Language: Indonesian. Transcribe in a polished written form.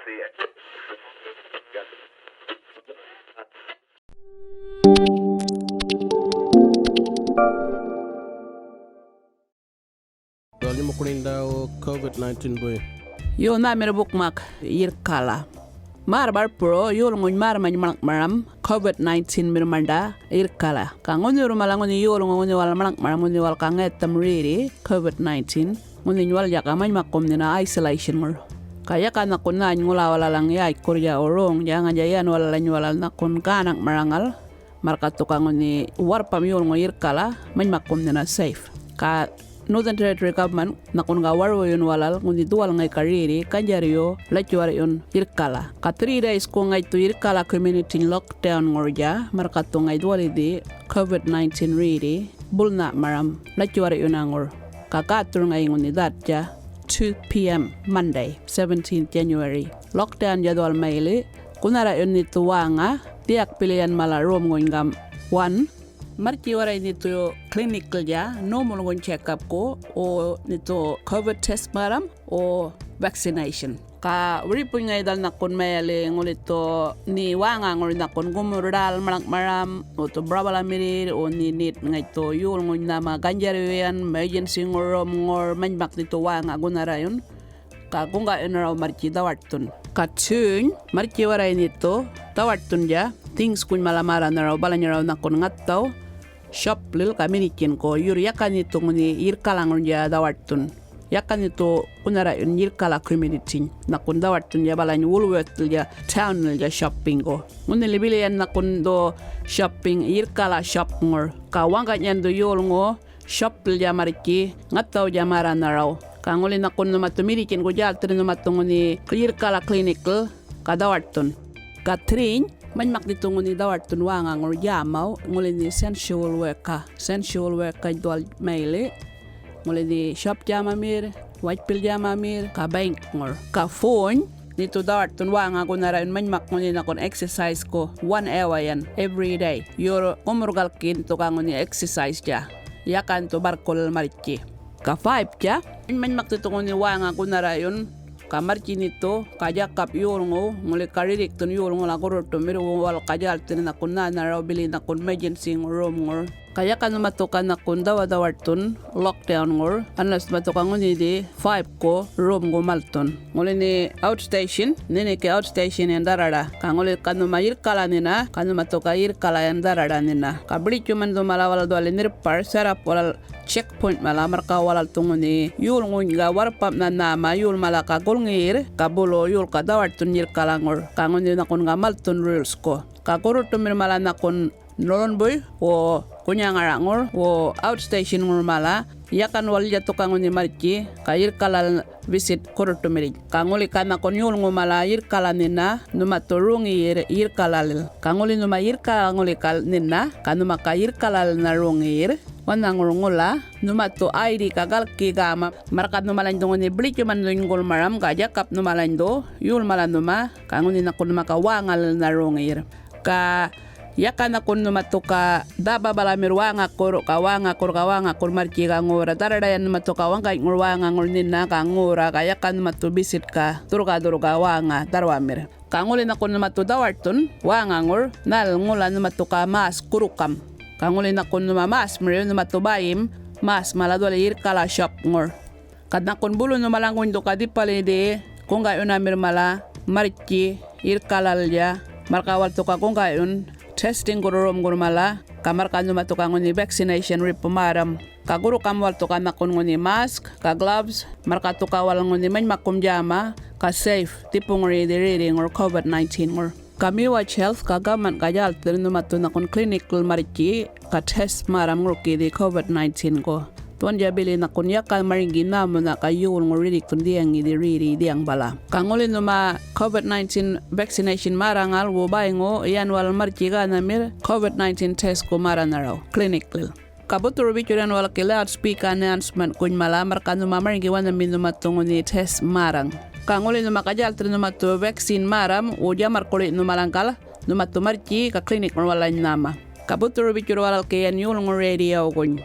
Dali mo kunindaw COVID-19 boy. Yo na mir bukmak yirkala. Mar bar pro yul ngun mar man maram COVID-19 mir manda yirkala. Kangon yuru malangoni yul ngun wal maram ngun wal kanget tamriri COVID-19 ngun wal yaka man makom nina isolation ngur. Kaya kana kunna ngula wala lang ya kurya orong jangan jayan wala lan wala nakun kanak marangal markatu kangon ni warpam yul ngun yirkala man makom nina safe. Ka Northern Territory Government nakon ga warwo yun walal ngundi dual ngai kariri kanjariyo lachuar yun irkala ka 3 days ko ngai tu irkala community lockdown ngorja markato ngai dual di COVID-19 riri bulna maram lachuar yun angor ka katur ngai ngundi datja 2 p.m. Monday 17th January lockdown jadwal maili kunara yun nituwanga tiak pilihan mala rom ngam 1 Marci waray nito clinical ya normal ngon check up ko o nito COVID test maram o vaccination. Ka wari po ngay dal nakon mayali ngolito ni wanga ngol nakon gumural maram o to brabala mirir o ni nit ngay to yul ngon na maganjariyan emergency ngor manjmak nito wanga gunarayon. Ka kunga raw marci dawartun. Ka tun marci waray nito dawartun ya things kun malamara na raw balanya raw nakon ngataw. Shop lil kami nikin ko yur yakan itu nguni irkalang ya dawartun yakan itu kunara irkala community nakun dawartun ya balanya Woolworth ya town ya shopping ko nguni libilian nakun do shopping irkala shop ngor kawanga nyando yul ngo shop ya mariki ngataw ya maranaraw kanguli nakun numatumirikin ko jal trin numatunguni irkala clinical kadawartun katrin Manmak dito nguni dawartun wanga ngor yamaw nguli ni sensual worker dual maili nguli ni shop jamamir white pill jamamir ka bank ngor ka phone nito dawartun wanga kunara manmak nguni nakon exercise ko 1 hour yan every day yor kumurgal kin to ka nguni exercise ja yakan to barkol marichi ka 5 ja manmak dito nguni wanga kunara yun kamar nito kajakap yulngo ngule karirik tun yulngo la korot mir wal kajal tin na kunna na raw bili na kun emergency room ngor kaya kan matukan na kun dawartun lockdown ngor unless matukan ngoni di 5 ko room go malton ngule ni outstation nene ke outstation en darada kangole kanu mayir kala nina kanu matuka ir kala en darada nina kabri cuman do malawal do alenir par sarap wal checkpoint mala marka walal tunguni yul ngunga warpap na nama yul malaka gulngir kabulo yul kadawartun yir kalangor kangoni nakon ngamaltun rules ko kakurut tumir mala nakon nolonboy o kunyangarangor o outstation ngor mala yakan wal jatu kangoni marki kayir kalal visit kurutumiri kangoli kana kon yul ngumala yir kalanina numa torungi yir kalal kangoli numa yir kangoli kal nina kanuma kayir kalal na rungir wanangurungula numa to ID kagal kigama markat numalando ni blik man ngol maram kajakap numalando yul malanuma kangoni nakon makawangal na rungir ka yakan akon numatuka daba balamir wanga kor marki ka ngora daradayan numatuka wanga ngurwanga ngurnina ka ngora kayakan matu visit ka durga wanga darwamir kanguli nakon numatu dawartun wanga ngur nal ngula numatuka mas kurukam kanguli nakon numamas mir numatu bayim mas maladwal ir kala shop ngur kadnakon bulo numalangun do kadipalide kunga unamir mala marki ir kalalya markawal to ka kunga un testing gurum gurmala kamar kanyo matukangon ni vaccination ripumaram kaguru kamwal to kanakon ngoni mask ka gloves marka to kawal ngoni man makumjama ka safe tipong reading or COVID-19 or kami watch health ka gaman kajal terno matunakon clinical mariki ka test maram ruki di COVID-19 ko tuan jabili na kunya ka maringi na mo na kayo ng ridik tundi ang idiri diang bala kanguli numa COVID-19 vaccination marangal wo baingo iyan wal marchiga na mir COVID-19 test ko maranaraw clinical kabuturo bichuran wal kiloud speaker announcement kun malamar kanuma maringi wana minuma tungo ni test marang kanguli numa kajal numa to vaccine maram o jamar kulit numa langkala numa to marchi ka clinic wala nama kabuturo bichuro wal kayan yung radio kun